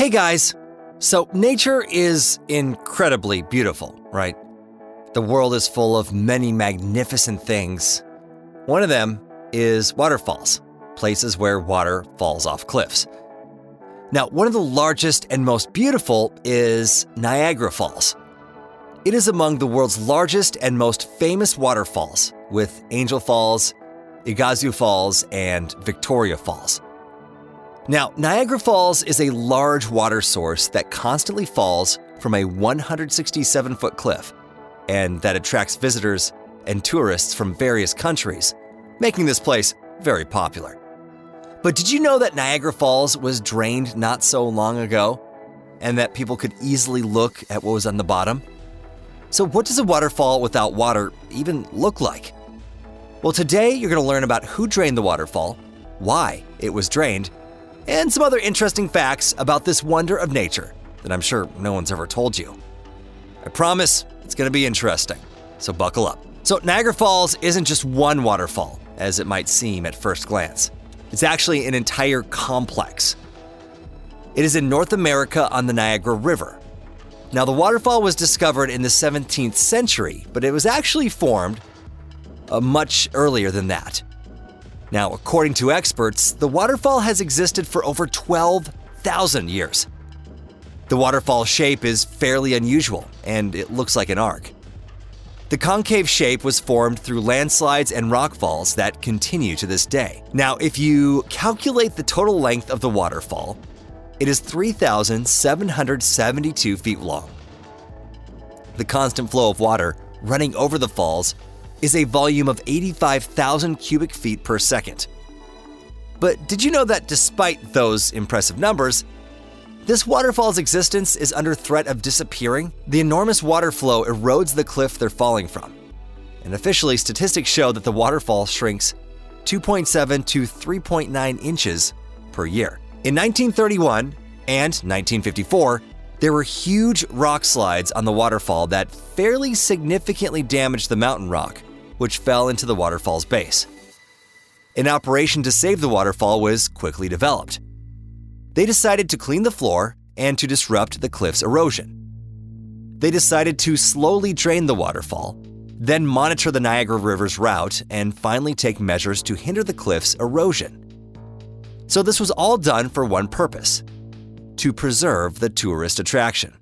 Hey guys! So nature is incredibly beautiful, right? The world is full of many magnificent things. One of them is waterfalls, places where water falls off cliffs. Now, one of the largest and most beautiful is Niagara Falls. It is among the world's largest and most famous waterfalls, with Angel Falls, Iguazu Falls, and Victoria Falls. Now, Niagara Falls is a large water source that constantly falls from a 167-foot cliff, and that attracts visitors and tourists from various countries, making this place very popular. But did you know that Niagara Falls was drained not so long ago, and that people could easily look at what was on the bottom? So what does a waterfall without water even look like? Well, today you're going to learn about who drained the waterfall, why it was drained, and some other interesting facts about this wonder of nature that I'm sure no one's ever told you. I promise it's going to be interesting, so buckle up. So Niagara Falls isn't just one waterfall, as it might seem at first glance. It's actually an entire complex. It is in North America on the Niagara River. Now, the waterfall was discovered in the 17th century, but it was actually formed much earlier than that. Now, according to experts, the waterfall has existed for over 12,000 years. The waterfall shape is fairly unusual, and it looks like an arc. The concave shape was formed through landslides and rockfalls that continue to this day. Now, if you calculate the total length of the waterfall, it is 3,772 feet long. The constant flow of water running over the falls is a volume of 85,000 cubic feet per second. But did you know that despite those impressive numbers, this waterfall's existence is under threat of disappearing? The enormous water flow erodes the cliff they're falling from. And officially, statistics show that the waterfall shrinks 2.7 to 3.9 inches per year. In 1931 and 1954, there were huge rock slides on the waterfall that fairly significantly damaged the mountain rock, which fell into the waterfall's base. An operation to save the waterfall was quickly developed. They decided to clean the floor and to disrupt the cliff's erosion. They decided to slowly drain the waterfall, then monitor the Niagara River's route, and finally take measures to hinder the cliff's erosion. So this was all done for one purpose: to preserve the tourist attraction.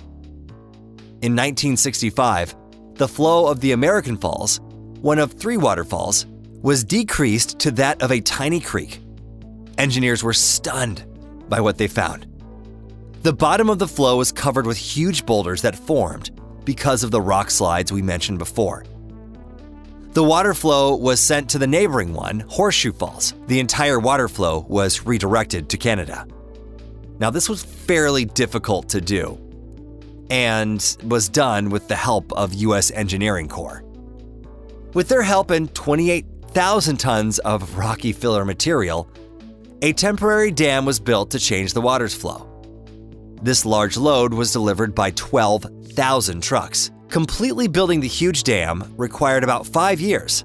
In 1965, the flow of the American Falls, one of 3 waterfalls, was decreased to that of a tiny creek. Engineers were stunned by what they found. The bottom of the flow was covered with huge boulders that formed because of the rock slides we mentioned before. The water flow was sent to the neighboring one, Horseshoe Falls. The entire water flow was redirected to Canada. Now, this was fairly difficult to do and was done with the help of U.S. Engineering Corps. With their help and 28,000 tons of rocky filler material, a temporary dam was built to change the water's flow. This large load was delivered by 12,000 trucks. Completely building the huge dam required about 5 years.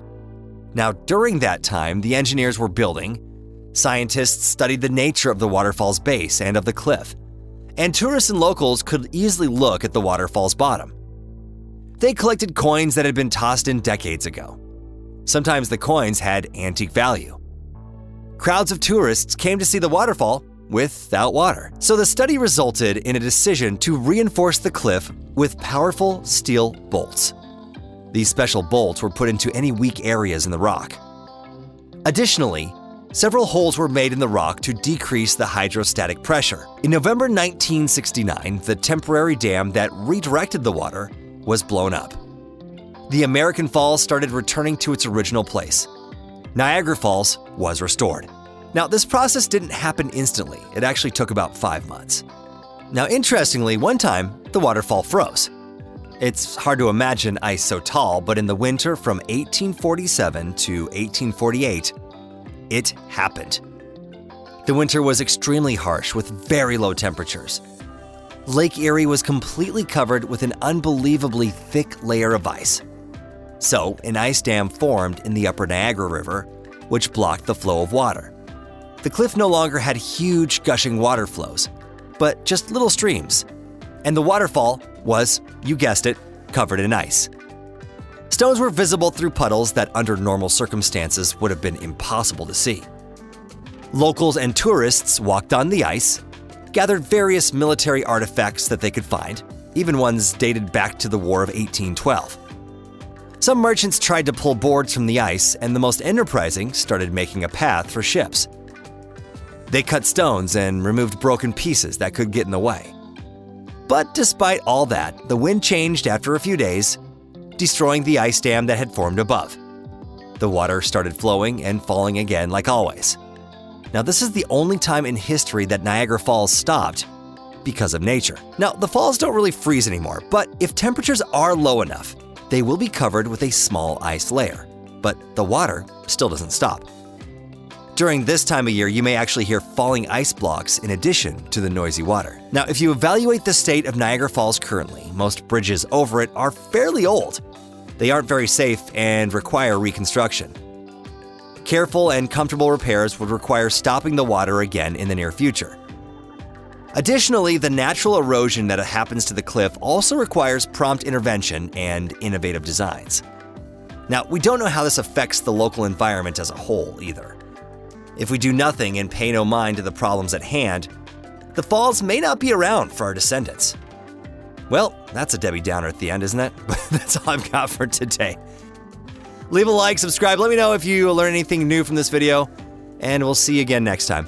Now, during that time, the engineers were building, scientists studied the nature of the waterfall's base and of the cliff, and tourists and locals could easily look at the waterfall's bottom. They collected coins that had been tossed in decades ago. Sometimes the coins had antique value. Crowds of tourists came to see the waterfall without water. So the study resulted in a decision to reinforce the cliff with powerful steel bolts. These special bolts were put into any weak areas in the rock. Additionally, several holes were made in the rock to decrease the hydrostatic pressure. In November 1969, the temporary dam that redirected the water was blown up. The American Falls started returning to its original place. Niagara Falls was restored. Now, this process didn't happen instantly. It actually took about 5 months. Now, interestingly, one time, the waterfall froze. It's hard to imagine ice so tall, but in the winter from 1847 to 1848, it happened. The winter was extremely harsh with very low temperatures. Lake Erie was completely covered with an unbelievably thick layer of ice. So, an ice dam formed in the upper Niagara River, which blocked the flow of water. The cliff no longer had huge gushing water flows. but just little streams. And the waterfall was, you guessed it, covered in ice. Stones were visible through puddles that under normal circumstances would have been impossible to see. Locals and tourists walked on the ice, gathered various military artifacts that they could find, even ones dated back to the War of 1812. Some merchants tried to pull boards from the ice, and the most enterprising started making a path for ships. They cut stones and removed broken pieces that could get in the way. But despite all that, the wind changed after a few days, destroying the ice dam that had formed above. The water started flowing and falling again like always. Now, this is the only time in history that Niagara Falls stopped because of nature. Now, the falls don't really freeze anymore, but if temperatures are low enough, they will be covered with a small ice layer. But the water still doesn't stop. During this time of year, you may actually hear falling ice blocks in addition to the noisy water. Now, if you evaluate the state of Niagara Falls currently, most bridges over it are fairly old. They aren't very safe and require reconstruction. Careful and comfortable repairs would require stopping the water again in the near future. Additionally, the natural erosion that happens to the cliff also requires prompt intervention and innovative designs. Now, we don't know how this affects the local environment as a whole either. If we do nothing and pay no mind to the problems at hand, the falls may not be around for our descendants. Well, that's a Debbie Downer at the end, isn't it? That's all I've got for today. Leave a like, subscribe, let me know if you learn anything new from this video, and we'll see you again next time.